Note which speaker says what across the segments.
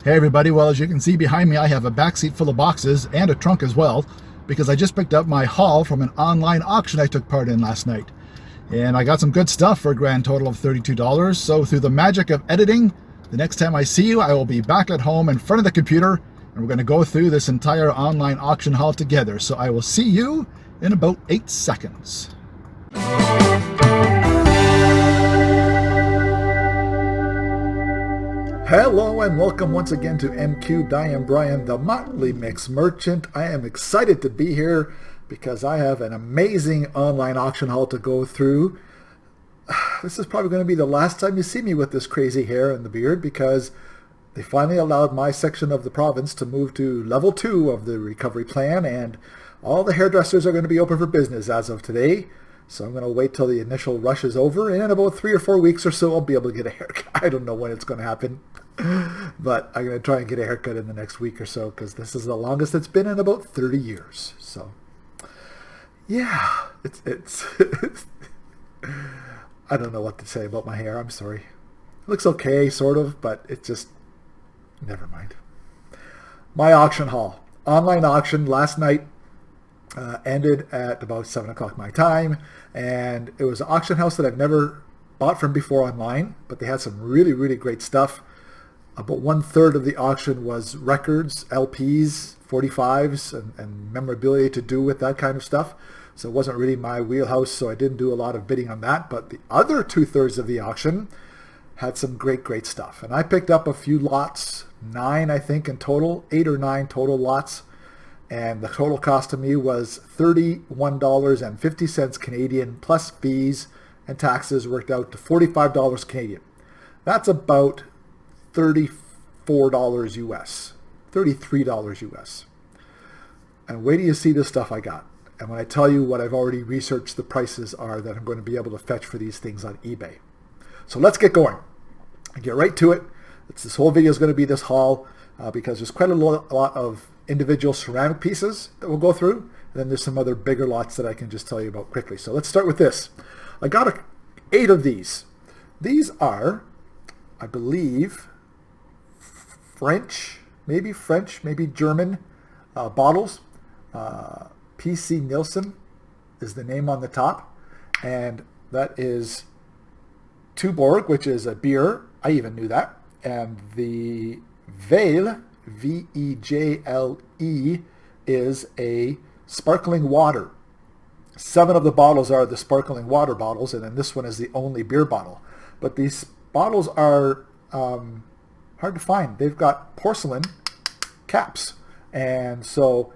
Speaker 1: Hey everybody, well as you can see behind me I have a back seat full of boxes and a trunk as well because I just picked up my haul from an online auction I took part in last night. And I got some good stuff for a grand total of $32. So through the magic of editing, the next time I see you I will be back at home in front of the computer and we're going to go through this entire online auction haul together. So I will see you in about 8 seconds. Hello and welcome once again to M Cubed. I am Brian, the Motley Mix Merchant. I am excited to be here because I have an amazing online auction haul to go through. This is probably going to be the last time you see me with this crazy hair and the beard because they finally allowed my section of the province to move to level 2 of the recovery plan, and all the hairdressers are going to be open for business as of today. So I'm going to wait till the initial rush is over, and in about 3 or 4 weeks or so I'll be able to get a haircut. I don't know when it's going to happen, but I'm going to try and get a haircut in the next week or so because this is the longest it's been in about 30 years. So yeah, it's I don't know what to say about my hair. I'm sorry. It looks okay, sort of, but it just, never mind. My auction haul. Online auction last night ended at about 7 o'clock my time, and it was an auction house that I've never bought from before online, but they had some really, really great stuff. About 1/3 of the auction was records, LPs, 45s, and memorabilia to do with that kind of stuff. So it wasn't really my wheelhouse, so I didn't do a lot of bidding on that. But the other 2/3 of the auction had some great, great stuff. And I picked up a few lots, 9 I think in total, 8 or 9 total lots. And the total cost to me was $31.50 Canadian plus fees and taxes, worked out to $45 Canadian. That's about $34 US, $33 US. And wait till you see the stuff I got. And when I tell you what I've already researched the prices are that I'm going to be able to fetch for these things on eBay. So let's get going and get right to it. This whole video is going to be this haul because there's quite a lot of individual ceramic pieces that we'll go through. And then there's some other bigger lots that I can just tell you about quickly. So let's start with this. I got 8 of these. These are, I believe, French, maybe German bottles. PC Nielsen is the name on the top. And that is Tuborg, which is a beer. I even knew that. And the Vejle, V-E-J-L-E, is a sparkling water. 7 of the bottles are the sparkling water bottles, and then this one is the only beer bottle. But these bottles are hard to find. They've got porcelain caps. And so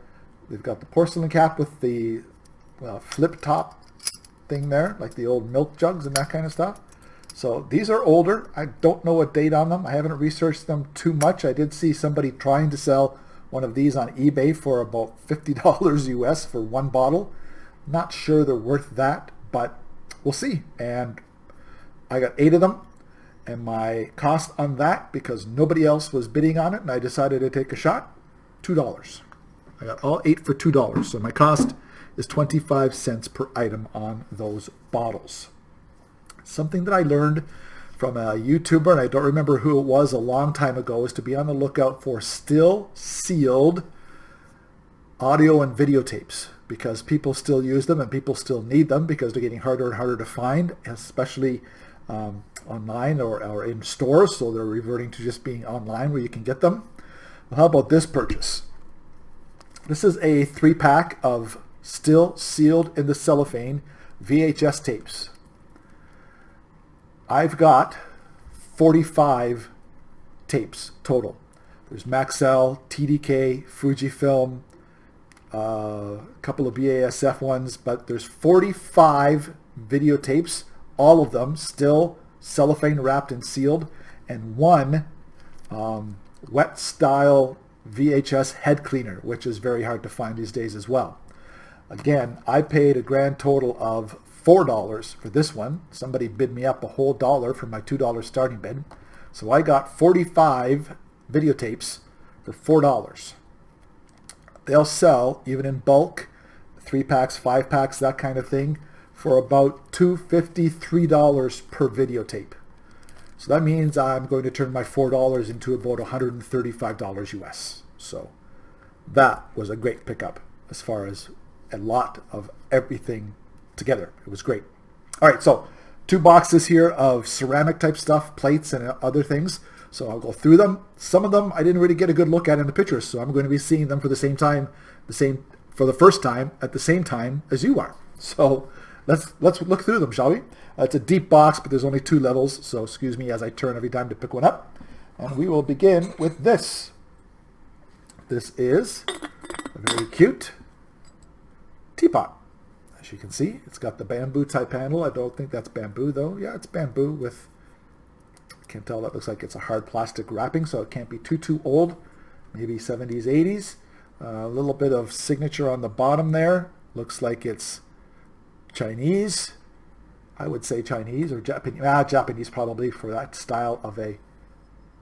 Speaker 1: they've got the porcelain cap with the flip top thing there, like the old milk jugs and that kind of stuff. So these are older. I don't know a date on them. I haven't researched them too much. I did see somebody trying to sell one of these on eBay for about $50 US for 1 bottle. Not sure they're worth that, but we'll see. And I got 8 of them. And my cost on that, because nobody else was bidding on it and I decided to take a shot, $2. I got all 8 for $2. So my cost is 25 cents per item on those bottles. Something that I learned from a YouTuber, and I don't remember who it was a long time ago, is to be on the lookout for still sealed audio and videotapes, because people still use them and people still need them because they're getting harder and harder to find, especially online or in stores. So they're reverting to just being online where you can get them. Well, how about this purchase? This is a 3-pack of still sealed in the cellophane VHS tapes. I've got 45 tapes total. There's Maxell, TDK, Fujifilm, a couple of BASF ones, but there's 45 videotapes, all of them still cellophane wrapped and sealed, and 1 wet style VHS head cleaner, which is very hard to find these days as well. Again, I paid a grand total of $4 for this one. Somebody bid me up a whole $1 for my $2 starting bid. So I got 45 videotapes for $4. They'll sell, even in bulk, 3-packs, 5-packs, that kind of thing, for about $2.53 per videotape. So that means I'm going to turn my $4 into about $135 US. So that was a great pickup as far as a lot of everything together. It was great. All right, so 2 boxes here of ceramic type stuff, plates and other things. So I'll go through them. Some of them I didn't really get a good look at in the pictures, so I'm going to be seeing them for the first time at the same time as you are. So let's look through them, shall we? It's a deep box, but there's only 2 levels, so excuse me as I turn every time to pick one up. And we will begin with this. This is a very cute teapot. As you can see, it's got the bamboo type handle. I don't think that's bamboo though. Yeah, it's bamboo with, can't tell, that looks like it's a hard plastic wrapping, so it can't be too old. Maybe 70s, 80s. A little bit of signature on the bottom there. Looks like it's Chinese. I would say Chinese or Japanese. Japanese probably for that style of a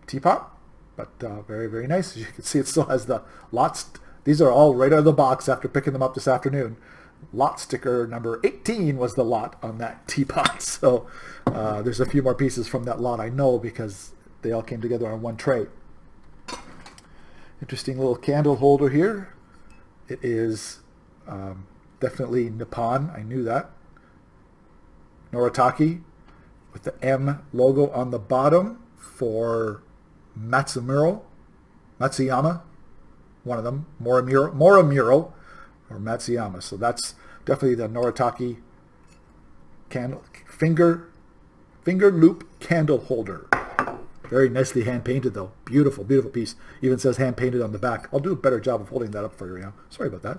Speaker 1: teapot. But very, very nice. As you can see, it still has the lots. These are all right out of the box after picking them up this afternoon. Lot sticker number 18 was the lot on that teapot. So there's a few more pieces from that lot I know because they all came together on one tray. Interesting little candle holder here. It is definitely Nippon. I knew that. Noritake with the M logo on the bottom for Matsuyama, one of them, Moramuro or Matsuyama. So that's definitely the Noritake candle finger loop candle holder. Very nicely hand painted though. Beautiful, beautiful piece. Even says hand painted on the back. I'll do a better job of holding that up for you now. Sorry about that.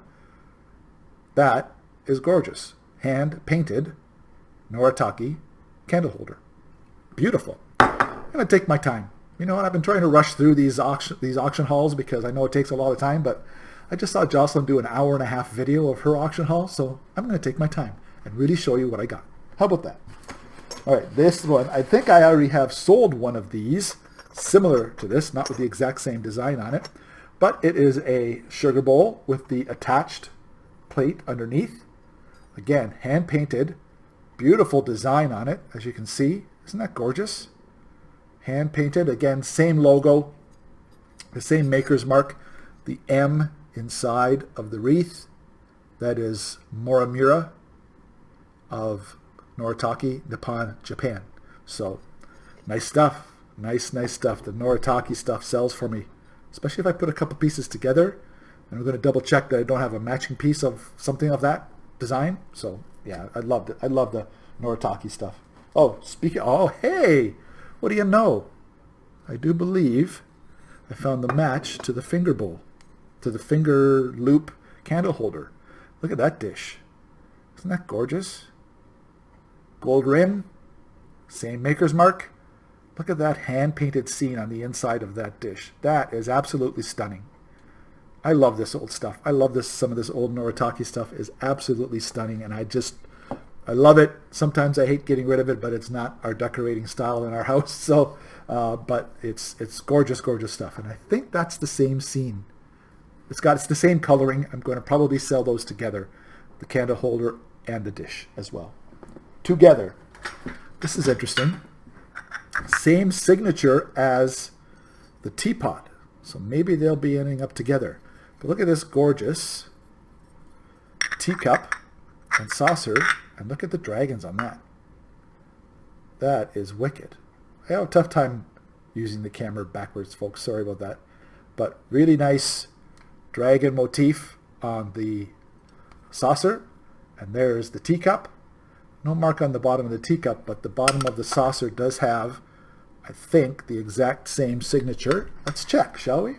Speaker 1: That is gorgeous. Hand painted Noritake candle holder. Beautiful. I'm going to take my time. You know what? I've been trying to rush through these auction hauls because I know it takes a lot of time, but I just saw Jocelyn do an 1.5-hour video of her auction haul, so I'm going to take my time and really show you what I got. How about that? All right, this one, I think I already have sold one of these, similar to this, not with the exact same design on it, but it is a sugar bowl with the attached plate underneath. Again, hand-painted, beautiful design on it, as you can see. Isn't that gorgeous? Hand-painted, again, same logo, the same maker's mark, the M inside of the wreath. That is Moramura of Noritake, Nippon, Japan. So, nice stuff. Nice stuff. The Noritake stuff sells for me, especially if I put a couple pieces together. And I'm going to double check that I don't have a matching piece of something of that design. So, yeah, I loved it. I love the Noritake stuff. Oh, hey! What do you know? I do believe I found the match to the finger bowl, to the finger loop candle holder. Look at that dish. Isn't that gorgeous? Gold rim, same maker's mark. Look at that hand-painted scene on the inside of that dish. That is absolutely stunning. I love this old stuff. I love this. Some of this old Noritake stuff is absolutely stunning, and I love it. Sometimes I hate getting rid of it, but it's not our decorating style in our house. So, but it's gorgeous, gorgeous stuff, and I think that's the same scene. It's the same coloring. I'm going to probably sell those together, the candle holder and the dish as well. Together. This is interesting. Same signature as the teapot. So maybe they'll be ending up together. But look at this gorgeous teacup and saucer. And look at the dragons on that. That is wicked. I have a tough time using the camera backwards, folks. Sorry about that. But really nice dragon motif on the saucer. And there's the teacup. No mark on the bottom of the teacup, but the bottom of the saucer does have, I think, the exact same signature. Let's check, shall we?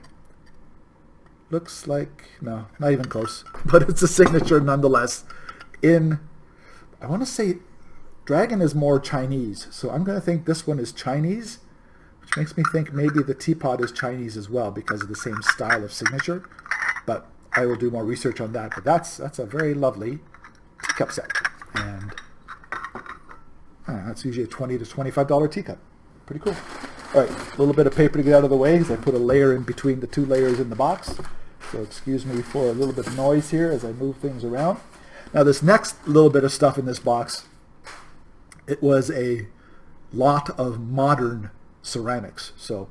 Speaker 1: Looks like, no, not even close. But it's a signature nonetheless. I want to say dragon is more Chinese, so I'm going to think this one is Chinese, which makes me think maybe the teapot is Chinese as well because of the same style of signature. But I will do more research on that. But that's a very lovely teacup set. And that's usually a $20 to $25 teacup. Pretty cool. All right, a little bit of paper to get out of the way because I put a layer in between the 2 layers in the box. So excuse me for a little bit of noise here as I move things around. Now this next little bit of stuff in this box, it was a lot of modern ceramics. So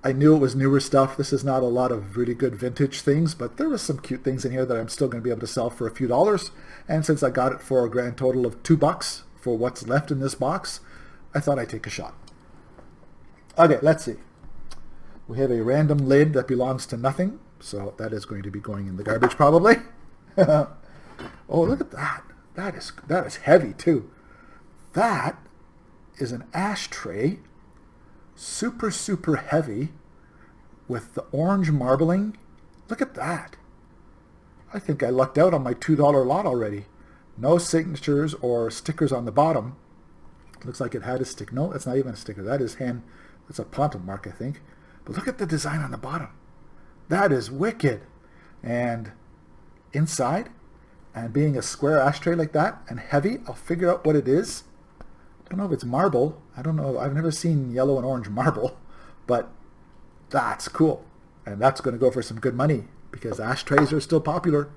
Speaker 1: I knew it was newer stuff. This is not a lot of really good vintage things, but there was some cute things in here that I'm still going to be able to sell for a few dollars. And since I got it for a grand total of $2 for what's left in this box, I thought I'd take a shot. Okay, let's see. We have a random lid that belongs to nothing, so that is going to be going in the garbage probably. Oh, look at that. That is heavy too. That is an ashtray, super, super heavy, with the orange marbling. Look at that. I think I lucked out on my $2 lot already. No signatures or stickers on the bottom. Looks like it had a stick. No, that's not even a sticker. that is hand. That's a pontum mark, I think. But look at the design on the bottom. That is wicked. And inside, and being a square ashtray like that and heavy, I'll figure out what it is. I don't know if it's marble. I don't know. I've never seen yellow and orange marble, but that's cool. And that's going to go for some good money because ashtrays are still popular.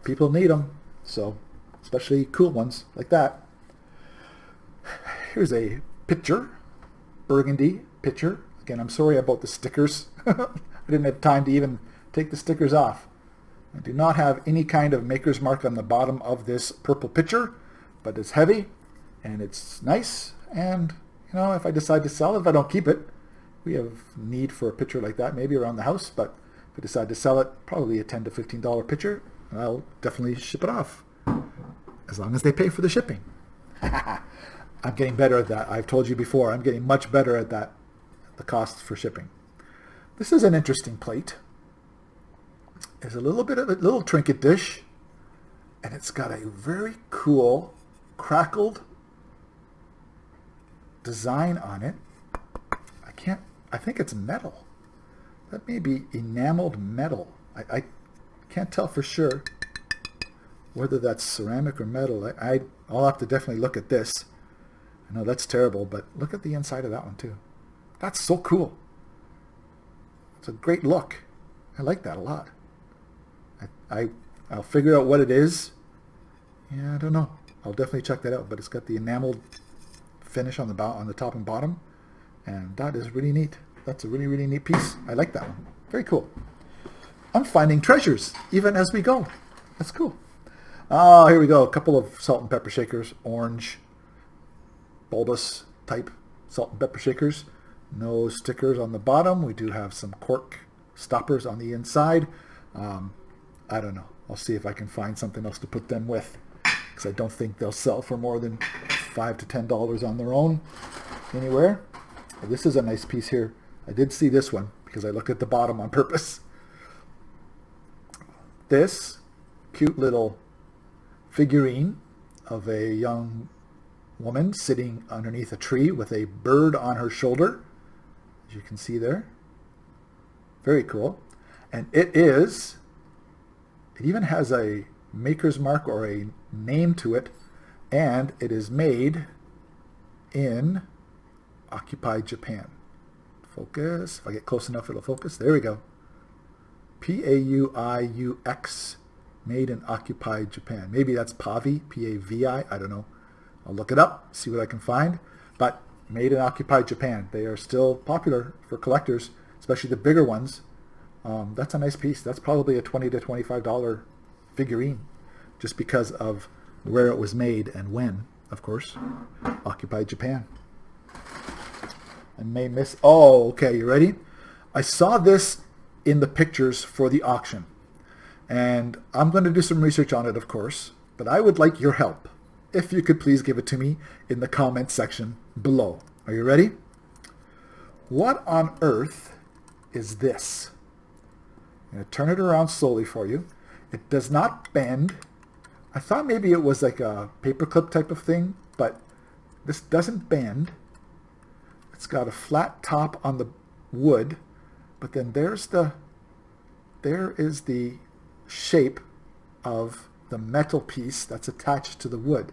Speaker 1: People need them. So, especially cool ones like that. Here's a pitcher, burgundy pitcher. Again, I'm sorry about the stickers. I didn't have time to even take the stickers off. I do not have any kind of maker's mark on the bottom of this purple pitcher, but it's heavy and it's nice. And, you know, if I decide to sell it, if I don't keep it, we have need for a pitcher like that, maybe around the house. But if I decide to sell it, probably a $10 to $15 pitcher, and I'll definitely ship it off as long as they pay for the shipping. I'm getting better at that. I've told you before, I'm getting much better at that, the cost for shipping. This is an interesting plate. There's a little bit of a little trinket dish, and it's got a very cool crackled design on it. I think it's metal. That may be enameled metal. I can't tell for sure whether that's ceramic or metal. I'll have to definitely look at this. I know that's terrible, but look at the inside of that one too. That's so cool. It's a great look. I like that a lot. I'll figure out what it is. Yeah, I don't know. I'll definitely check that out. But it's got the enameled finish on the top and bottom, and that is really neat. That's a really, really neat piece. I like that one. Very cool. I'm finding treasures even as we go. That's cool. Oh, here we go. A couple of salt and pepper shakers, orange, bulbous type salt and pepper shakers. No stickers on the bottom. We do have some cork stoppers on the inside. I don't know. I'll see if I can find something else to put them with, because I don't think they'll sell for more than $5 to $10 on their own anywhere. Well, this is a nice piece here. I did see this one because I looked at the bottom on purpose. This cute little figurine of a young woman sitting underneath a tree with a bird on her shoulder, as you can see there. Very cool. And it even has a maker's mark or a name to it, and it is made in occupied Japan. Focus. If I get close enough, it'll focus. There we go. P-A-U-I-U-X, made in occupied Japan. Maybe that's Pavi, P-A-V-I. I don't know. I'll look it up, see what I can find. But made in occupied Japan. They are still popular for collectors, especially the bigger ones. That's a nice piece. That's probably a $20 to $25 figurine, just because of where it was made and when, of course. Occupied Japan. I may miss... Oh, okay, you ready? I saw this in the pictures for the auction, and I'm going to do some research on it, of course, but I would like your help. If you could please give it to me in the comment section below. Are you ready? What on earth is this? I'm going to turn it around slowly for you. It does not bend. I thought maybe it was like a paperclip type of thing, but this doesn't bend. It's got a flat top on the wood, but then there is the shape of the metal piece that's attached to the wood.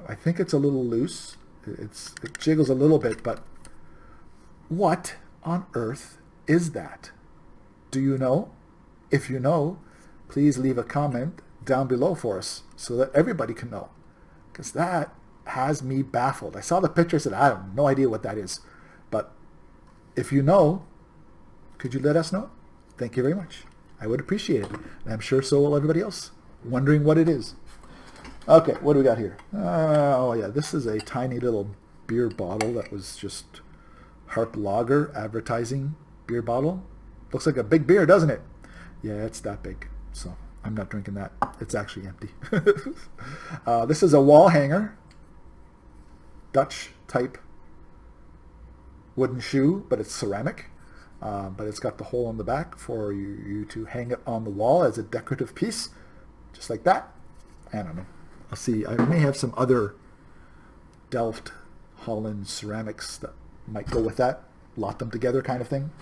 Speaker 1: I think it's a little loose. It jiggles a little bit, but what on earth is that? Do you know? If you know, please leave a comment down below for us so that everybody can know. Because that has me baffled. I saw the picture and said, I have no idea what that is. But if you know, could you let us know? Thank you very much. I would appreciate it. And I'm sure so will everybody else, wondering what it is. Okay, what do we got here? Oh yeah, this is a tiny little beer bottle that was just Harp Lager advertising beer bottle. Looks like a big beer, doesn't it? Yeah, it's that big. So I'm not drinking that. It's actually empty. This is a wall hanger. Dutch type wooden shoe, but it's ceramic. But it's got the hole in the back for you to hang it on the wall as a decorative piece. Just like that. I don't know. I'll see. I may have some other Delft, Holland ceramics that might go with that. Lot them together kind of thing.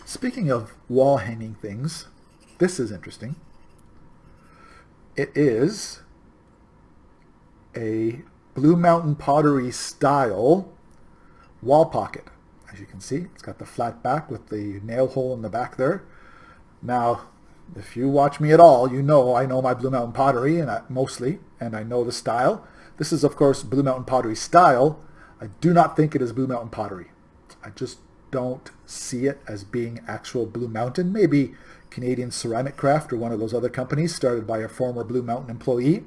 Speaker 1: Speaking of wall hanging things, this is interesting. It is a Blue Mountain Pottery style wall pocket. As you can see, it's got the flat back with the nail hole in the back there. Now, if you watch me at all, you know I know my Blue Mountain Pottery, and mostly, and I know the style. This is, of course, Blue Mountain Pottery style. I do not think it is Blue Mountain Pottery. I just don't see it as being actual Blue Mountain. Maybe Canadian Ceramic Craft or one of those other companies started by a former Blue Mountain employee.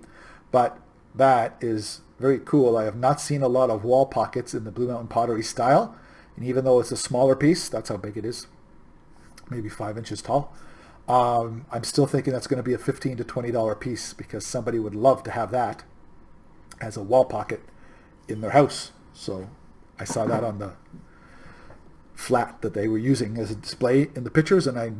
Speaker 1: But that is very cool. I have not seen a lot of wall pockets in the Blue Mountain Pottery style. And even though it's a smaller piece, that's how big it is. Maybe 5 inches tall. I'm still thinking that's going to be a $15 to $20 piece because somebody would love to have that as a wall pocket in their house. So I saw that on the flat that they were using as a display in the pictures, and I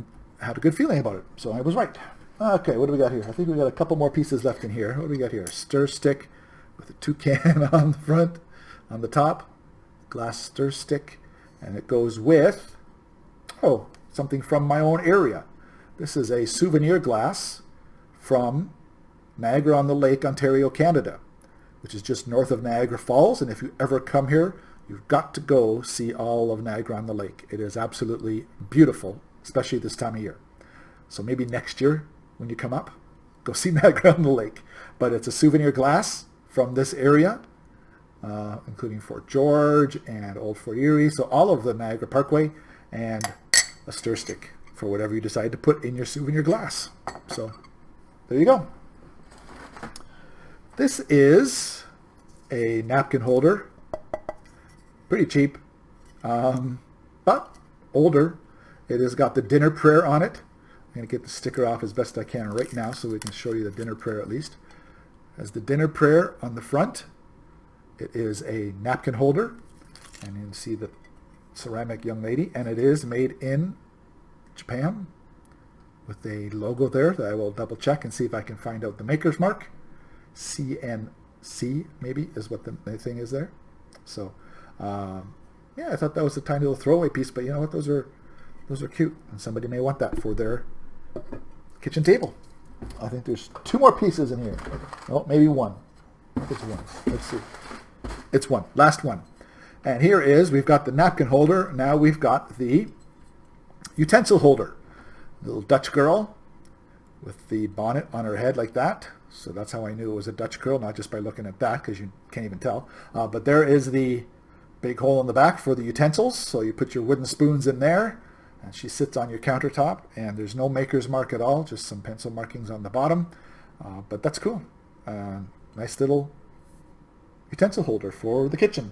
Speaker 1: had a good feeling about it. So I was right. Okay, what do we got here? I think we got a couple more pieces left in here. What do we got here? A stir stick with a toucan on the front, on the top. Glass stir stick. And it goes with, something from my own area. This is a souvenir glass from Niagara-on-the-Lake, Ontario, Canada, which is just north of Niagara Falls. And if you ever come here, you've got to go see all of Niagara-on-the-Lake. It is absolutely beautiful, especially this time of year. So maybe next year when you come up, go see Niagara-on-the-Lake. But it's a souvenir glass from this area, including Fort George and Old Fort Erie. So all of the Niagara Parkway, and a stir stick for whatever you decide to put in your souvenir glass. So there you go. This is a napkin holder. Pretty cheap, but older. It has got the dinner prayer on it. I'm going to get the sticker off as best I can right now so we can show you the dinner prayer at least. It has the dinner prayer on the front. It is a napkin holder, and you can see the ceramic young lady, and it is made in Japan with a logo there that I will double check and see if I can find out the maker's mark. CNC maybe is what the thing is there. So yeah, I thought that was a tiny little throwaway piece, but you know what, those are cute, and somebody may want that for their kitchen table. I think there's 2 more pieces in here. Oh, maybe one. It's one. Let's see. It's one. Last one. And here is, we've got the napkin holder. Now we've got the utensil holder. Little Dutch girl with the bonnet on her head like that. So that's how I knew it was a Dutch girl, not just by looking at that, because you can't even tell. But there is the big hole in the back for the utensils. So you put your wooden spoons in there, and she sits on your countertop, and there's no maker's mark at all, just some pencil markings on the bottom. But that's cool. Nice little utensil holder for the kitchen.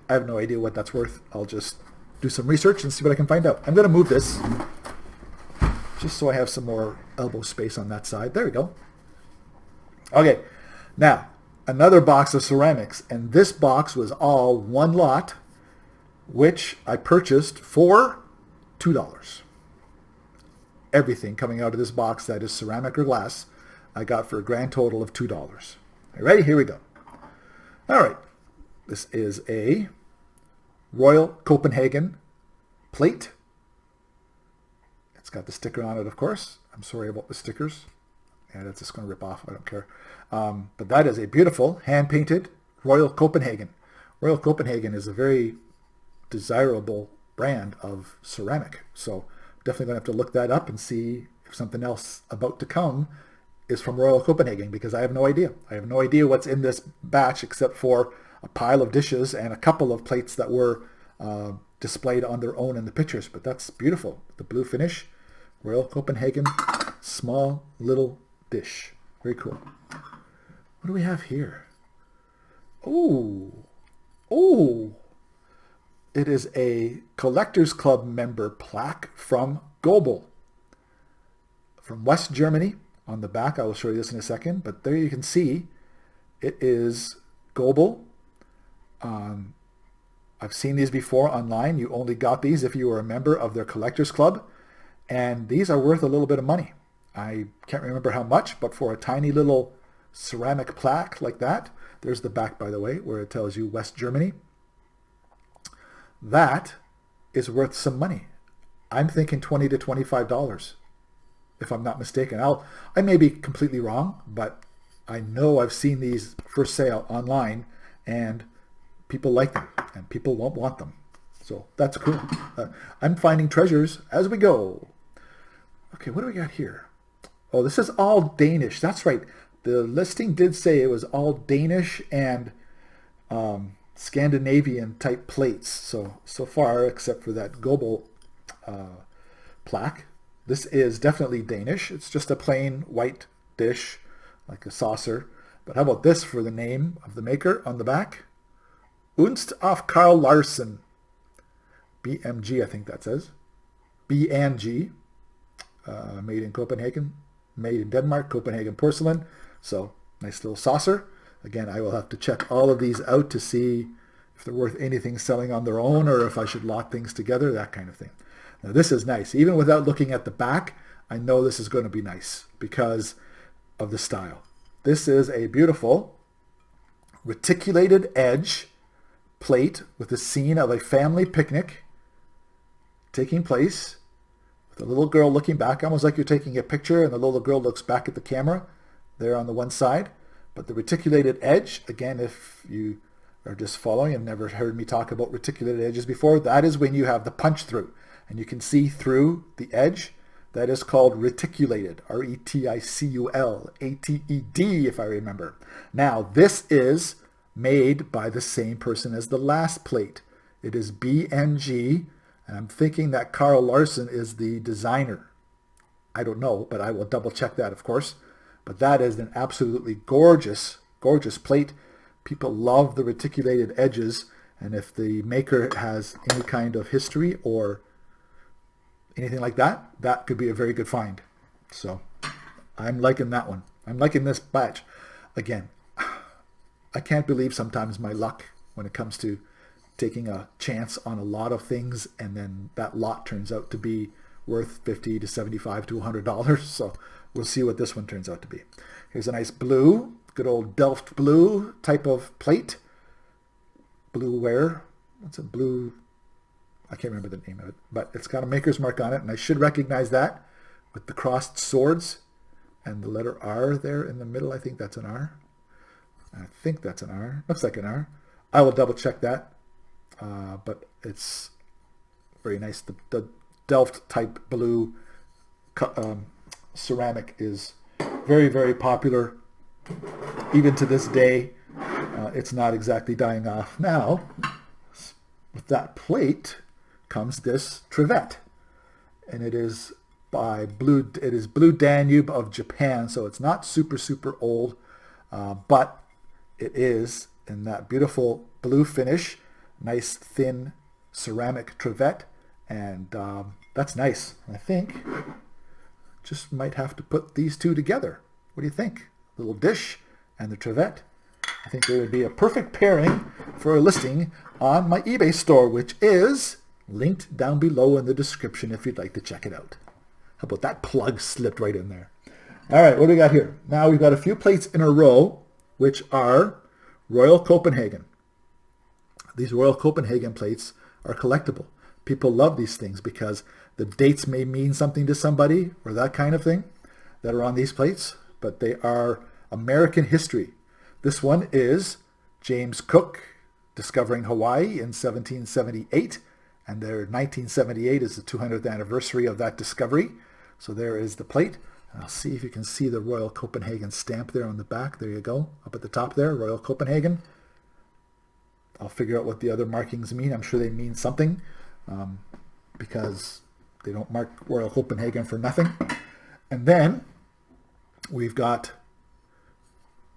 Speaker 1: I have no idea what that's worth. I'll just do some research and see what I can find out. I'm going to move this just so I have some more elbow space on that side. There we go. Okay, now another box of ceramics, and this box was all one lot, which I purchased for $2. Everything coming out of this box that is ceramic or glass, I got for a grand total of $2. Are you ready? Here we go. All right. This is a Royal Copenhagen plate. It's got the sticker on it, of course. I'm sorry about the stickers. Yeah, that's just going to rip off. I don't care. But that is a beautiful hand-painted Royal Copenhagen. Royal Copenhagen is a very desirable brand of ceramic. So definitely going to have to look that up and see if something else about to come is from Royal Copenhagen, because I have no idea. I have no idea what's in this batch except for a pile of dishes and a couple of plates that were displayed on their own in the pictures. But that's beautiful. The blue finish, Royal Copenhagen, small little dish. Very cool. What do we have here? Oh, it is a Collectors Club member plaque from Goebel, from West Germany. On the back, I will show you this in a second, but there you can see it is Goebel. I've seen these before online. You only got these if you were a member of their Collectors Club, and these are worth a little bit of money. I can't remember how much, but for a tiny little ceramic plaque like that, there's the back, by the way, where it tells you West Germany. That is worth some money. I'm thinking $20 to $25, if I'm not mistaken. I may be completely wrong, but I know I've seen these for sale online, and people like them, and people won't want them. So that's cool. I'm finding treasures as we go. Okay, what do we got here? Oh, this is all Danish. That's right. The listing did say it was all Danish and Scandinavian type plates. So far, except for that Goebel plaque, this is definitely Danish. It's just a plain white dish, like a saucer. But how about this for the name of the maker on the back? Unst af Carl Larsen. BMG, I think that says. B&G. Made in Copenhagen. Made in Denmark. Copenhagen porcelain. So, nice little saucer. Again, I will have to check all of these out to see if they're worth anything selling on their own, or if I should lot things together, that kind of thing. Now, this is nice. Even without looking at the back, I know this is going to be nice because of the style. This is a beautiful reticulated edge plate with a scene of a family picnic taking place with a little girl looking back, almost like you're taking a picture and the little girl looks back at the camera there on the one side. But the reticulated edge, again, if you are just following and never heard me talk about reticulated edges before, that is when you have the punch through and you can see through the edge. That is called reticulated, R-E-T-I-C-U-L, A-T-E-D, if I remember. Now, this is made by the same person as the last plate. It is B&G, and I'm thinking that Carl Larsen is the designer. I don't know, but I will double check that, of course. But that is an absolutely gorgeous, gorgeous plate. People love the reticulated edges, and if the maker has any kind of history or anything like that, that could be a very good find. So I'm liking that one. I'm liking this batch. Again, I can't believe sometimes my luck when it comes to taking a chance on a lot of things, and then that lot turns out to be worth $50 to $75 to $100. So we'll see what this one turns out to be. Here's a nice blue, good old Delft blue type of plate. Blueware. What's a blue? I can't remember the name of it, but it's got a maker's mark on it, and I should recognize that with the crossed swords and the letter R there in the middle. I think that's an R. I think that's an R. Looks like an R. I will double check that, but it's very nice. The Delft type blue ceramic is very, very popular. Even to this day, it's not exactly dying off. Now, with that plate comes this Trivet, and it is by Blue Danube of Japan, so it's not super old, but it is in that beautiful blue finish, nice thin ceramic Trivet, and that's nice. I think just might have to put these two together. What do you think? Little dish and the Trivet. I think they would be a perfect pairing for a listing on my eBay store, which is linked down below in the description if you'd like to check it out. How about that plug slipped right in there? All right, what do we got here? Now we've got a few plates in a row, which are Royal Copenhagen. These Royal Copenhagen plates are collectible. People love these things because the dates may mean something to somebody or that kind of thing that are on these plates, but they are American history. This one is James Cook discovering Hawaii in 1778, and their 1978 is the 200th anniversary of that discovery. So there is the plate. I'll see if you can see the Royal Copenhagen stamp there on the back. There you go. Up at the top there, Royal Copenhagen. I'll figure out what the other markings mean. I'm sure they mean something because they don't mark Royal Copenhagen for nothing. And then we've got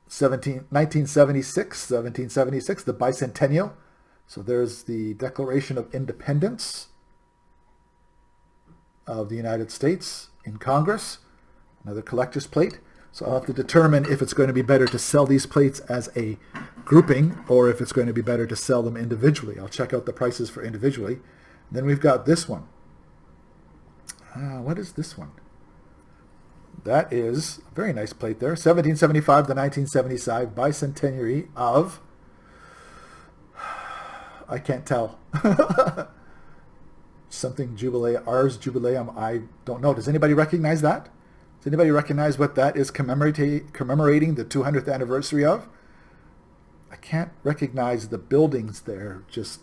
Speaker 1: 1776, the bicentennial. So there's the Declaration of Independence of the United States in Congress. Another collector's plate. So I'll have to determine if it's going to be better to sell these plates as a grouping or if it's going to be better to sell them individually. I'll check out the prices for individually. Then we've got this one. What is this one? That is a very nice plate there. 1775 to 1975 bicentenary of... I can't tell. Something Jubilee, Ars Jubileum, I don't know. Does anybody recognize that? Does anybody recognize what that is commemorating the 200th anniversary of? I can't recognize the buildings there just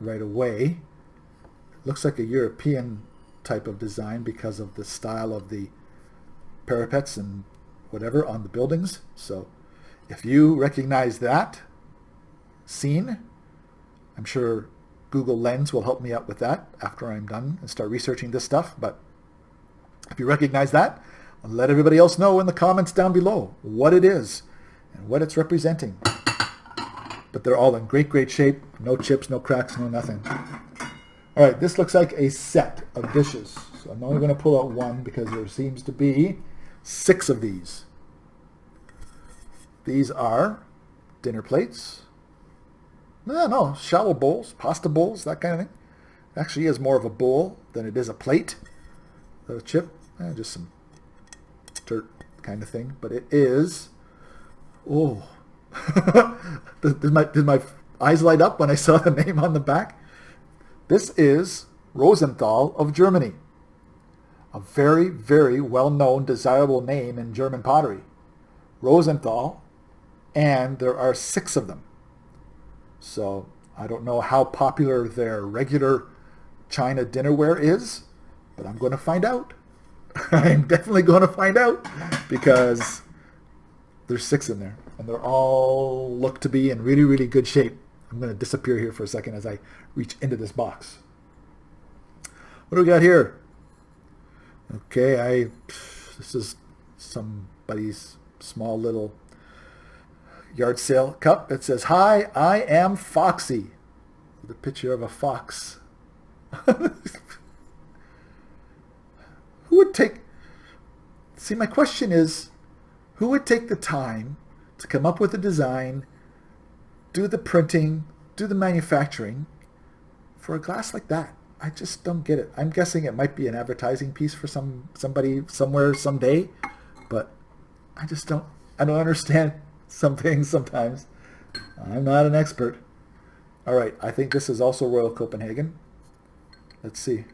Speaker 1: right away. Looks like a European type of design because of the style of the parapets and whatever on the buildings. So if you recognize that scene, I'm sure Google Lens will help me out with that after I'm done and start researching this stuff. But if you recognize that, let everybody else know in the comments down below what it is and what it's representing. But they're all in great, great shape. No chips, no cracks, no nothing. All right, this looks like a set of dishes. So I'm only going to pull out one because there seems to be 6 of these. These are dinner plates. No, shallow bowls, pasta bowls, that kind of thing. It actually is more of a bowl than it is a plate. A chip, just some dirt kind of thing. But it is, oh, did my eyes light up when I saw the name on the back? This is Rosenthal of Germany. A very, very well-known, desirable name in German pottery. Rosenthal, and there are 6 of them. So I don't know how popular their regular China dinnerware is, but I'm going to find out. I'm definitely going to find out because there's 6 in there, and they're all look to be in really, really good shape. I'm going to disappear here for a second as I reach into this box. What do we got here? Okay, this is somebody's small little yard sale cup. It says, "Hi, I am Foxy." With a picture of a fox. Who would take... See, my question is, who would take the time to come up with a design, do the printing, do the manufacturing for a glass like that? I just don't get it. I'm guessing it might be an advertising piece for somebody somewhere someday, but I don't understand some things sometimes. I'm not an expert. All right, I think this is also Royal Copenhagen. Let's see.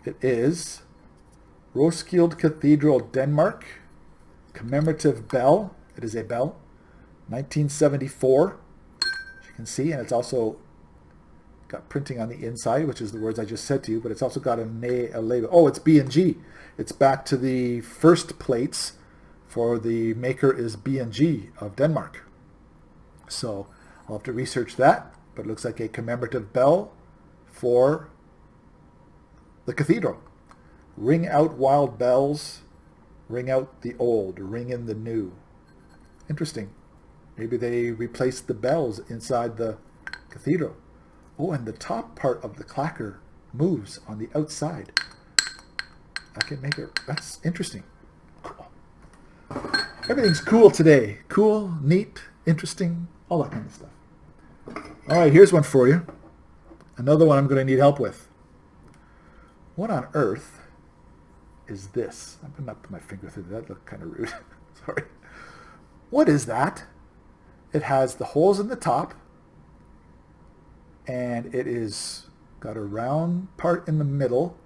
Speaker 1: It is Roskilde Cathedral, Denmark. Commemorative bell. It is a bell. 1974, as you can see, and it's also got printing on the inside, which is the words I just said to you, but it's also got a label. Oh, it's B&G. It's back to the first plates for the maker is B&G of Denmark. So I'll have to research that, but it looks like a commemorative bell for the cathedral. Ring out wild bells, ring out the old, ring in the new. Interesting. Maybe they replaced the bells inside the cathedral. Oh, and the top part of the clacker moves on the outside. I can make it. That's interesting. Cool. Everything's cool today. Cool, neat, interesting, all that kind of stuff. All right, here's one for you. Another one I'm going to need help with. What on earth is this? I'm going to put my finger through that. That looked kind of rude. Sorry. What is that? It has the holes in the top, and it is got a round part in the middle.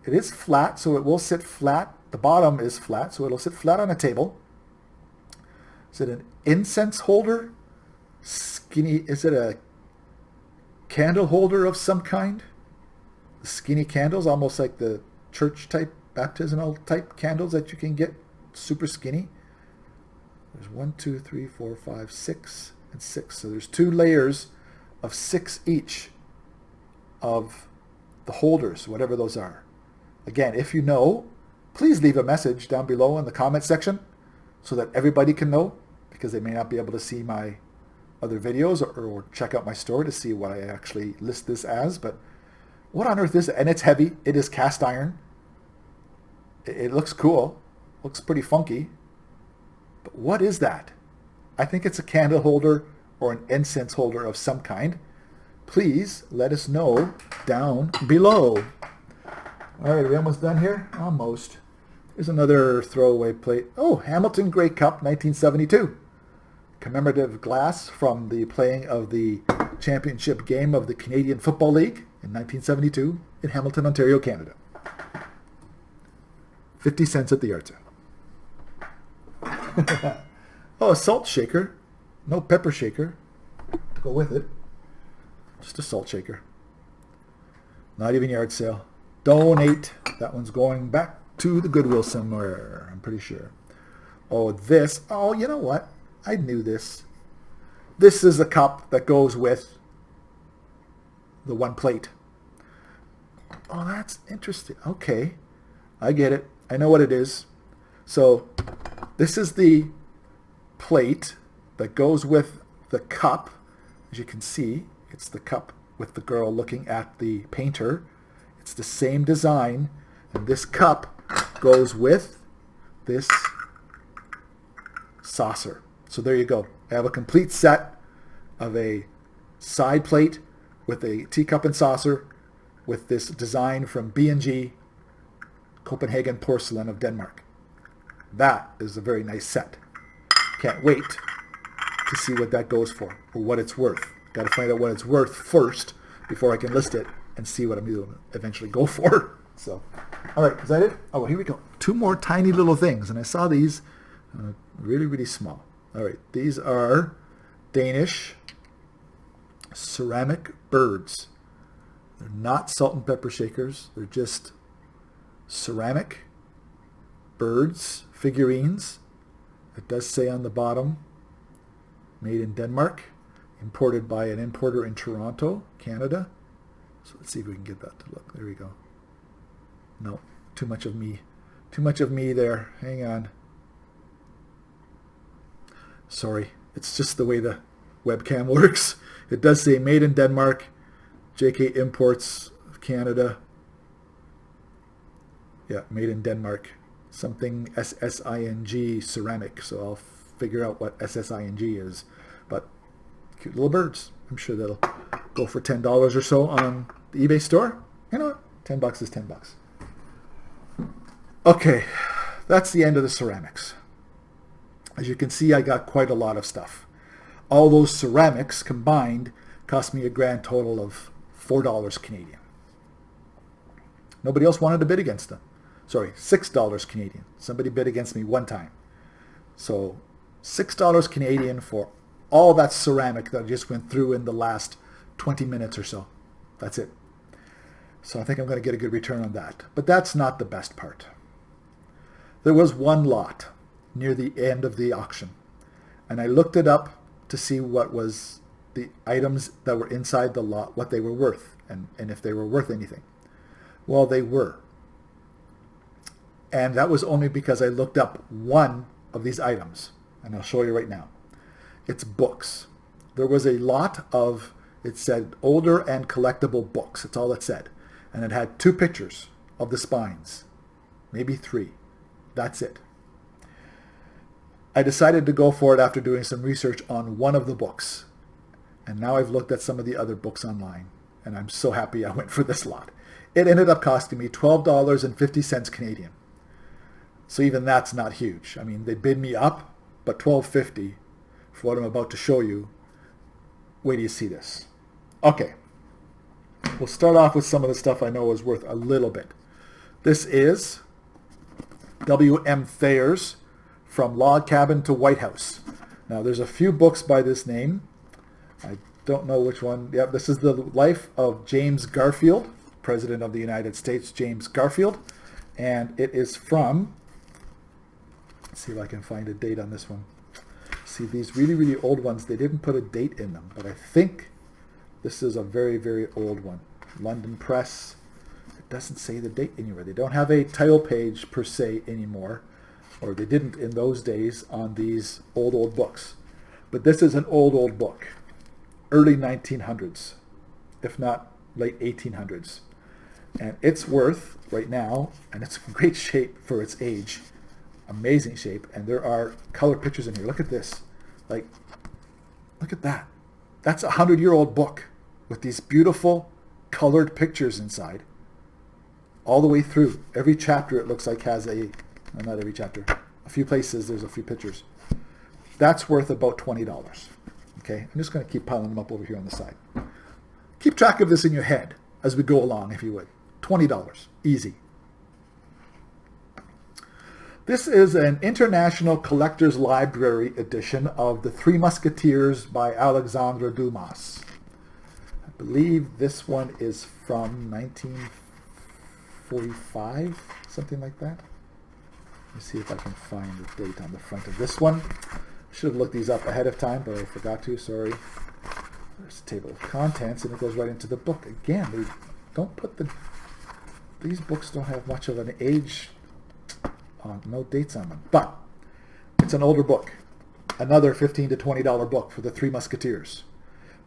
Speaker 1: It is flat, so it will sit flat. The bottom is flat, so it'll sit flat on a table. Is it an incense holder? Skinny? Is it a candle holder of some kind? The skinny candles, almost like the church type baptismal type candles that you can get super skinny. There's 1, 2, 3, 4, 5, 6, and 6. So there's 2 layers of 6 each of the holders, whatever those are. Again, if you know, please leave a message down below in the comment section so that everybody can know, because they may not be able to see my other videos or check out my store to see what I actually list this as. But what on earth is it? And it's heavy. It is cast iron. It looks cool. Looks pretty funky. But what is that? I think it's a candle holder or an incense holder of some kind. Please let us know down below. All right, are we almost done here? Almost. Here's another throwaway plate. Oh, Hamilton Grey Cup, 1972. Commemorative glass from the playing of the championship game of the Canadian Football League in 1972 in Hamilton, Ontario, Canada. 50 cents at the yard sale. Oh, a salt shaker. No pepper shaker to go with it. Just a salt shaker. Not even yard sale. Donate. That one's going back to the Goodwill somewhere, I'm pretty sure. Oh, this. Oh, you know what? I knew this. This is a cup that goes with the one plate. Oh, that's interesting. Okay. I get it. I know what it is. So this is the plate that goes with the cup. As you can see, it's the cup with the girl looking at the painter. It's the same design. And this cup goes with this saucer. So there you go. I have a complete set of a side plate with a teacup and saucer with this design from B&G Copenhagen porcelain of Denmark. That is a very nice set. Can't wait to see what that goes for or what it's worth. Got to find out what it's worth first before I can list it and see what I'm going to eventually go for. So, all right, is that it? Oh, here we go. 2 more tiny little things, and I saw these really, really small. All right, these are Danish ceramic birds. They're not salt and pepper shakers. They're just ceramic birds, figurines. It does say on the bottom, made in Denmark, imported by an importer in Toronto, Canada. So let's see if we can get that to look. There we go. No, too much of me. Too much of me there. Hang on. Sorry, it's just the way the webcam works. It does say made in Denmark, JK Imports of Canada. Yeah, made in Denmark. Something SSING ceramic. So I'll figure out what SSING is. But cute little birds. I'm sure that'll go for $10 or so on the eBay store. You know what? $10 is $10. Okay, that's the end of the ceramics. As you can see, I got quite a lot of stuff. All those ceramics combined cost me a grand total of $4 Canadian. Nobody else wanted to bid against them. Sorry, $6 Canadian. Somebody bid against me one time. So $6 Canadian for all that ceramic that I just went through in the last 20 minutes or so. That's it. So I think I'm going to get a good return on that. But that's not the best part. There was one lot near the end of the auction, and I looked it up to see what was the items that were inside the lot, what they were worth, and if they were worth anything. Well, they were. And that was only because I looked up one of these items, and I'll show you right now. It's books. There was a lot of, it said older and collectible books. That's all it said. And it had 2 pictures of the spines, maybe 3. That's it. I decided to go for it after doing some research on one of the books. And now I've looked at some of the other books online, and I'm so happy I went for this lot. It ended up costing me $12.50 Canadian. So even that's not huge. I mean, they bid me up, but $12.50 for what I'm about to show you. Wait till you see this. Okay. We'll start off with some of the stuff I know is worth a little bit. This is W.M. Thayer's From Log Cabin to White House. Now, there's a few books by this name. I don't know which one. Yeah, this is the life of James Garfield, President of the United States, James Garfield. And it is from, let's see if I can find a date on this one. See, these really, really old ones, they didn't put a date in them, but I think this is a very, very old one. London Press. It doesn't say the date anywhere. They don't have a title page per se anymore, or they didn't in those days on these old books. But this is an old book. Early 1900s, if not late 1800s. And it's worth, right now, and it's in great shape for its age, amazing shape, and there are color pictures in here. Look at this. Like, look at that. That's a 100-year-old book with these beautiful colored pictures inside. All the way through. Every chapter, it looks like, has a, well, not every chapter, a few places there's a few pictures. That's worth about $20. Okay, I'm just going to keep piling them up over here on the side. Keep track of this in your head as we go along, if you would. $20, easy. This is an International Collector's Library edition of The Three Musketeers by Alexandre Dumas. I believe this one is from 1945, something like that. Let me see if I can find the date on the front of this one. I should have looked these up ahead of time, but I forgot to, sorry. There's a table of contents, and it goes right into the book. Again, they don't put these books don't have much of an age, no dates on them. But it's an older book. Another $15 to $20 book for The Three Musketeers.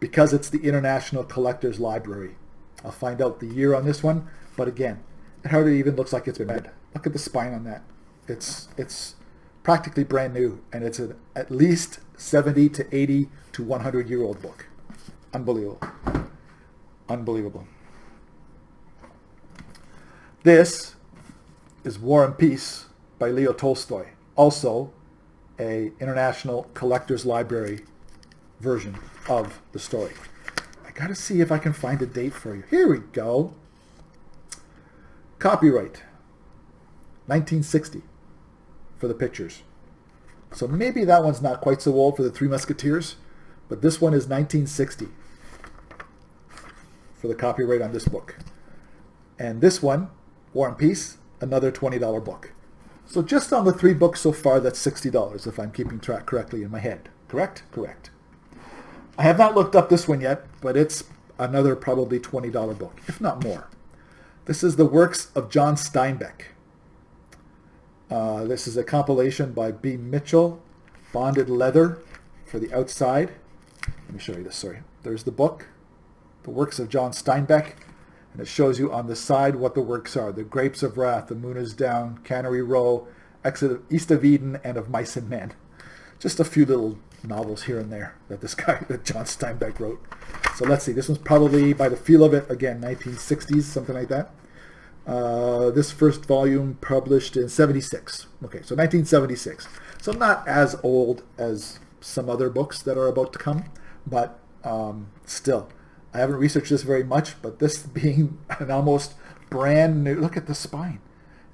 Speaker 1: Because it's the International Collector's Library. I'll find out the year on this one, but again, it hardly even looks like it's been read. Look at the spine on that. It's practically brand new, and it's an at least 70 to 80 to 100-year-old book. Unbelievable. Unbelievable. This is War and Peace by Leo Tolstoy. Also a International Collector's Library version of the story. I gotta see if I can find a date for you. Here we go. Copyright 1960 for the pictures. So maybe that one's not quite so old for The Three Musketeers, but this one is 1960 for the copyright on this book. And this one, War and Peace, another $20 book. So just on the three books so far, that's $60 if I'm keeping track correctly in my head. Correct? Correct. I have not looked up this one yet, but it's another probably $20 book, if not more. This is the works of John Steinbeck. This is a compilation by B. Mitchell, bonded leather for the outside. Let me show you this, sorry. There's the book, the works of John Steinbeck, and it shows you on the side what the works are. The Grapes of Wrath, The Moon is Down, Cannery Row, East of Eden, and Of Mice and Men. Just a few little novels here and there that that John Steinbeck wrote. So let's see, this one's probably, by the feel of it, again, 1960s, something like that. This first volume published in 76. Okay, so 1976. So not as old as some other books that are about to come, but still. I haven't researched this very much, but this being an almost brand new, look at the spine,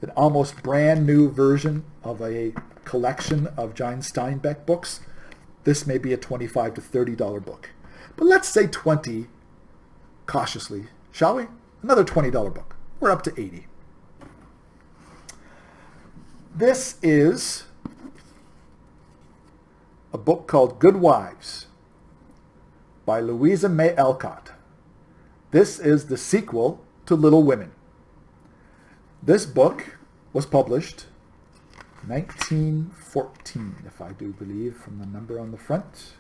Speaker 1: an almost brand new version of a collection of John Steinbeck books, this may be a $25 to $30 book. But let's say 20 cautiously, shall we? Another $20 book. We're up to 80. This is a book called Good Wives by Louisa May Alcott. This is the sequel to Little Women. This book was published 1914, if I do believe, from the number on the front.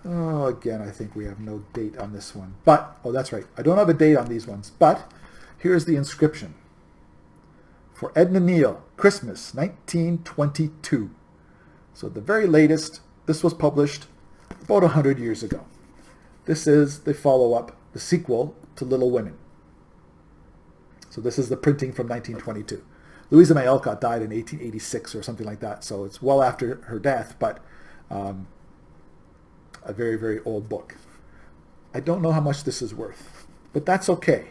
Speaker 1: Oh, again, I think we have no date on this one. But, oh, that's right. I don't have a date on these ones. But here's the inscription. For Edna Neal, Christmas, 1922. So the very latest, this was published about 100 years ago. This is the follow-up, the sequel to Little Women. So this is the printing from 1922. Louisa May Alcott died in 1886 or something like that, so it's well after her death, but a very, very old book. I don't know how much this is worth, but that's okay,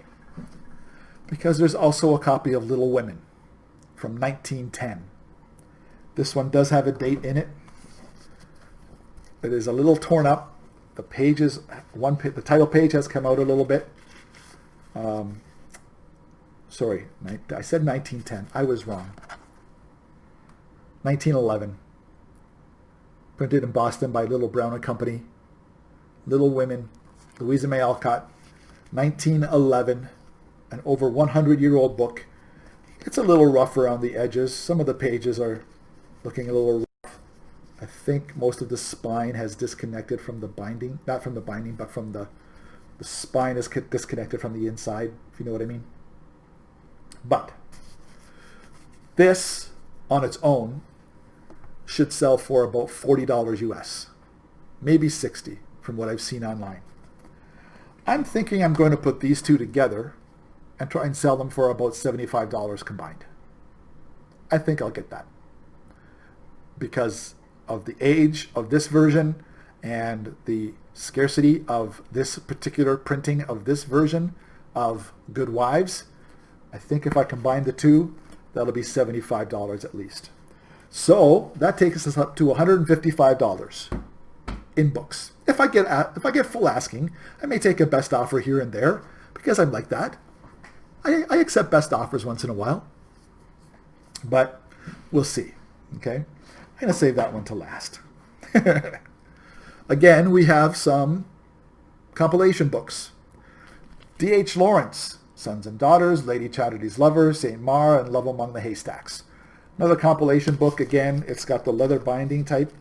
Speaker 1: because there's also a copy of Little Women from 1910. This one does have a date in it. It is a little torn up. The pages, the title page has come out a little bit. So Sorry, I said 1910. I was wrong. 1911. Printed in Boston by Little Brown and Company. Little Women, Louisa May Alcott. 1911. An over 100-year-old book. It's a little rough around the edges. Some of the pages are looking a little rough. I think most of the spine has disconnected from the binding. Not from the binding, but from the spine is disconnected from the inside, if you know what I mean. But this, on its own, should sell for about $40 US. Maybe $60 from what I've seen online. I'm thinking I'm going to put these two together and try and sell them for about $75 combined. I think I'll get that. Because of the age of this version and the scarcity of this particular printing of this version of Good Wives, I think if I combine the two, that'll be $75 at least. So that takes us up to $155 in books. If I get full asking, I may take a best offer here and there because I'm like that. I accept best offers once in a while, but we'll see. Okay, I'm gonna save that one to last. Again, we have some compilation books. D.H. Lawrence, Sons and Daughters, Lady Chatterley's Lover, St. Mar, and Love Among the Haystacks. Another compilation book. Again, it's got the leather binding type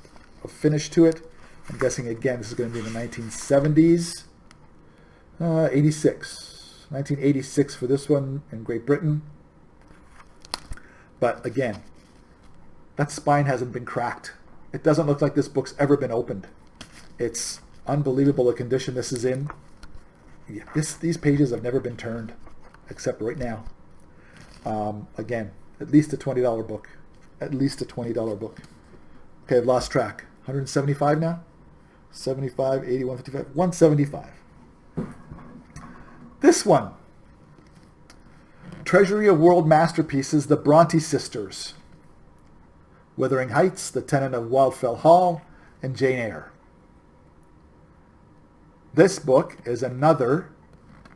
Speaker 1: of finish to it. I'm guessing, again, this is going to be in the 1970s. 1986 for this one in Great Britain. But again, that spine hasn't been cracked. It doesn't look like this book's ever been opened. It's unbelievable the condition this is in. Yeah, these pages have never been turned, except right now. Again, at least a $20 book. At least a $20 book. Okay, I've lost track. 175 now? 75, 80, 155, 175. This one. Treasury of World Masterpieces, the Bronte Sisters. Wuthering Heights, The Tenant of Wildfell Hall, and Jane Eyre. This book is another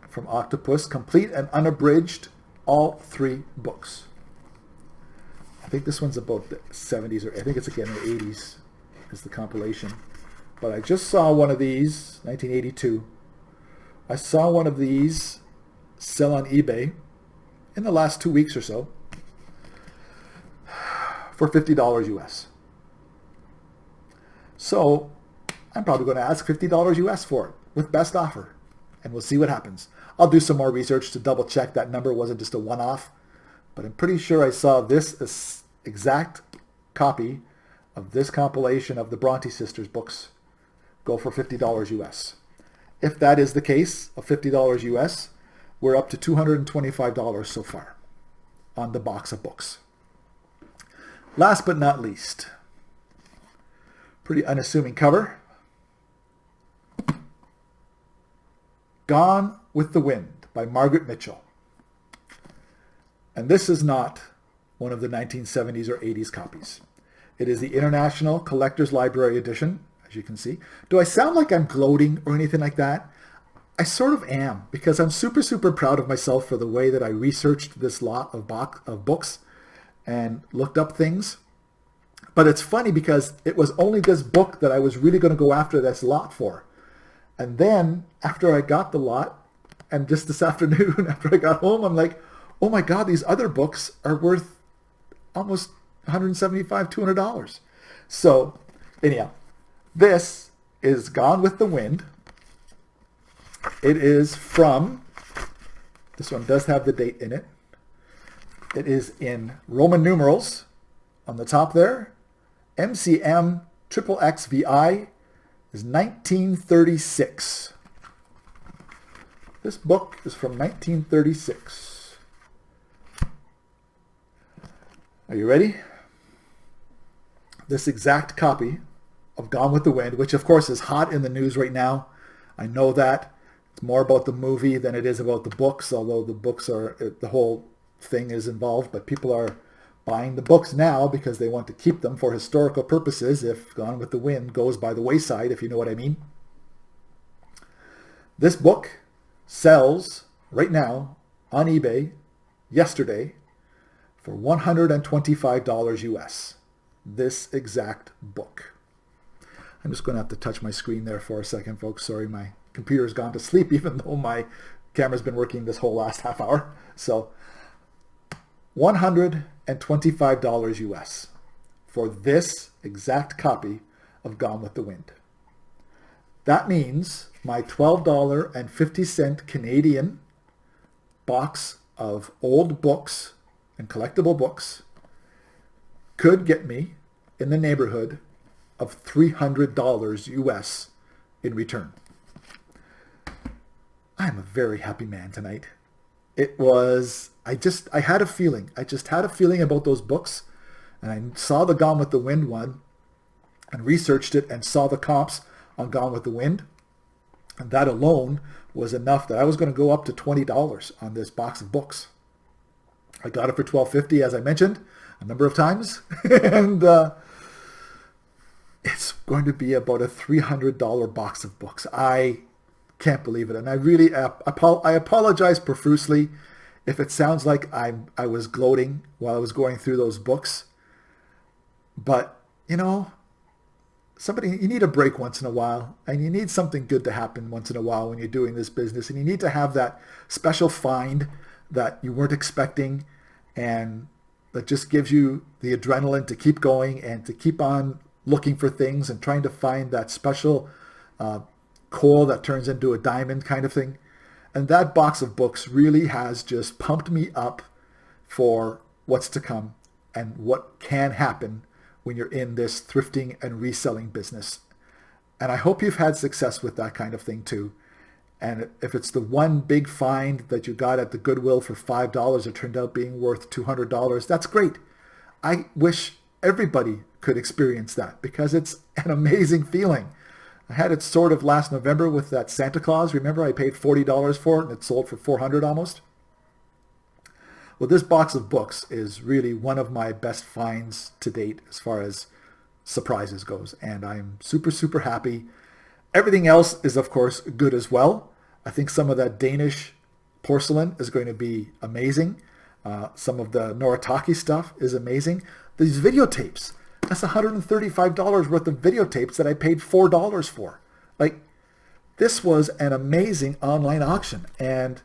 Speaker 1: from Octopus, complete and unabridged, all three books. I think this one's about the 70s, or I think it's again the 80s is the compilation. But I just saw one of these, 1982. I saw one of these sell on eBay in the last 2 weeks or so for $50 US. So I'm probably going to ask $50 US for it with best offer, and we'll see what happens. I'll do some more research to double check that number wasn't just a one-off, but I'm pretty sure I saw this exact copy of this compilation of the Bronte Sisters books go for $50 US. If that is the case of $50 US, we're up to $225 so far on the box of books. Last but not least, pretty unassuming cover. Gone with the Wind by Margaret Mitchell. And this is not one of the 1970s or 80s copies. It is the International Collector's Library Edition, as you can see. Do I sound like I'm gloating or anything like that? I sort of am, because I'm super, super proud of myself for the way that I researched this lot of books and looked up things. But it's funny because it was only this book that I was really going to go after this lot for. And then after I got the lot, and just this afternoon after I got home, I'm like, oh my God, these other books are worth almost $175, $200. So anyhow, this is Gone with the Wind. It is from, this one does have the date in it. It is in Roman numerals on the top there. MCM XXXVI is 1936. This book is from 1936. Are you ready? This exact copy of Gone with the Wind, which of course is hot in the news right now. I know that. It's more about the movie than it is about the books, although the books are, the whole thing is involved, but people are buying the books now because they want to keep them for historical purposes if Gone with the Wind goes by the wayside, if you know what I mean. This book sells right now on eBay yesterday for $125 US. This exact book. I'm just going to have to touch my screen there for a second, folks. Sorry, my computer's gone to sleep even though my camera's been working this whole last half hour. So $125 US for this exact copy of Gone with the Wind. That means my $12.50 Canadian box of old books and collectible books could get me in the neighborhood of $300 US in return. I'm a very happy man tonight. It was, I had a feeling. I just had a feeling about those books, and I saw the Gone with the Wind one and researched it and saw the comps on Gone with the Wind. And that alone was enough that I was going to go up to $20 on this box of books. I got it for $12.50, as I mentioned a number of times. And it's going to be about a $300 box of books. I can't believe it. And I really, I apologize profusely if it sounds like I was gloating while I was going through those books. But, you know, you need a break once in a while, and you need something good to happen once in a while when you're doing this business, and you need to have that special find that you weren't expecting and that just gives you the adrenaline to keep going and to keep on looking for things and trying to find that special coal that turns into a diamond kind of thing. And that box of books really has just pumped me up for what's to come and what can happen when you're in this thrifting and reselling business. And I hope you've had success with that kind of thing too. And if it's the one big find that you got at the Goodwill for $5 that turned out being worth $200, that's great. I wish everybody could experience that because it's an amazing feeling. I had it sort of last November with that Santa Claus. Remember, I paid $40 for it and it sold for $400 almost. Well, this box of books is really one of my best finds to date as far as surprises goes. And I'm super, super happy. Everything else is, of course, good as well. I think some of that Danish porcelain is going to be amazing. Some of the Noritake stuff is amazing. These videotapes, that's $135 worth of videotapes that I paid $4 for. Like, this was an amazing online auction. And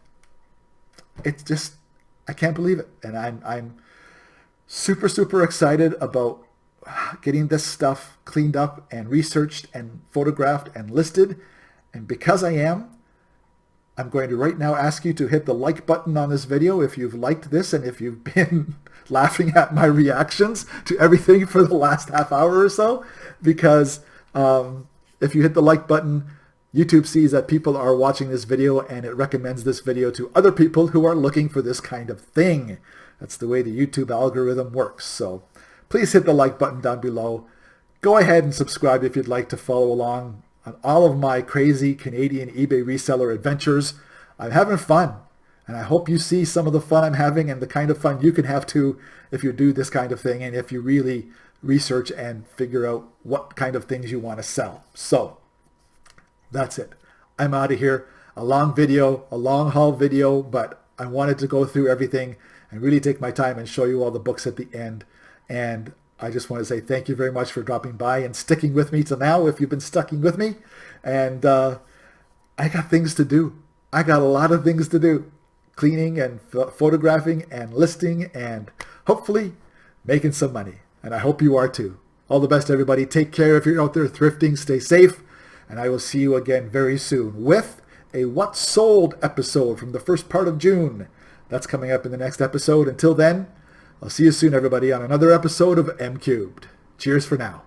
Speaker 1: it's just, I can't believe it. And I'm super, super excited about getting this stuff cleaned up and researched and photographed and listed. And because I am, I'm going to right now ask you to hit the like button on this video if you've liked this and if you've been laughing at my reactions to everything for the last half hour or so. Because if you hit the like button, YouTube sees that people are watching this video and it recommends this video to other people who are looking for this kind of thing. That's the way the YouTube algorithm works. So please hit the like button down below. Go ahead and subscribe if you'd like to follow along on all of my crazy Canadian eBay reseller adventures. I'm having fun, and I hope you see some of the fun I'm having and the kind of fun you can have too if you do this kind of thing and if you really research and figure out what kind of things you want to sell. So that's it. I'm out of here. A long video, a long haul video, but I wanted to go through everything and really take my time and show you all the books at the end. And I just want to say thank you very much for dropping by and sticking with me till now if you've been sticking with me. And I got things to do. I got a lot of things to do. Cleaning and photographing and listing and hopefully making some money. And I hope you are too. All the best, everybody. Take care if you're out there thrifting. Stay safe. And I will see you again very soon with a What Sold episode from the first part of June. That's coming up in the next episode. Until then, I'll see you soon, everybody, on another episode of M Cubed. Cheers for now.